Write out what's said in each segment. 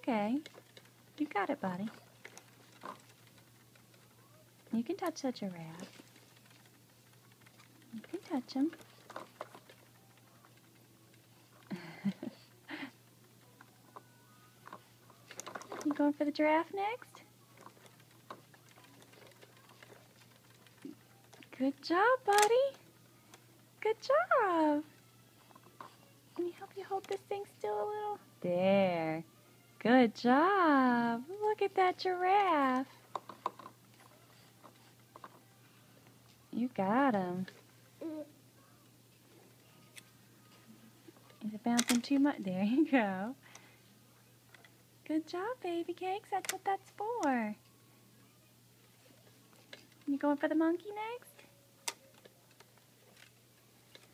okay. You got it, buddy. You can touch that giraffe. You can touch him. You going for the giraffe next? Good job, buddy. Good job. Let me help you hold this thing still a little. There. Good job. Look at that giraffe. You got him. Is it bouncing too much? There you go. Good job, baby cakes. That's what that's for. You going for the monkey next?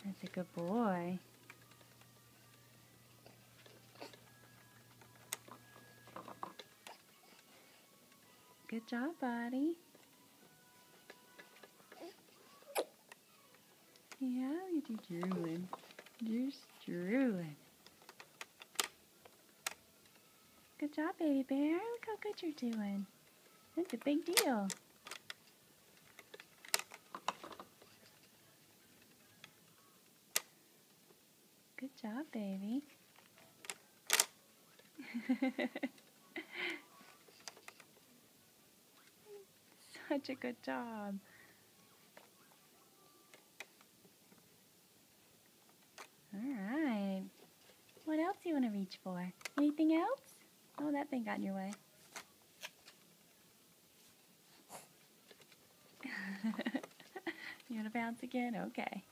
That's a good boy. Good job, buddy. Yeah, you're drooling. Just drooling. Good job, baby bear. Look how good you're doing. That's a big deal. Good job, baby. Such a good job. Alright. What else do you want to reach for? Anything else? Oh, that thing got in your way. You want to bounce again? Okay.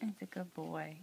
That's a good boy.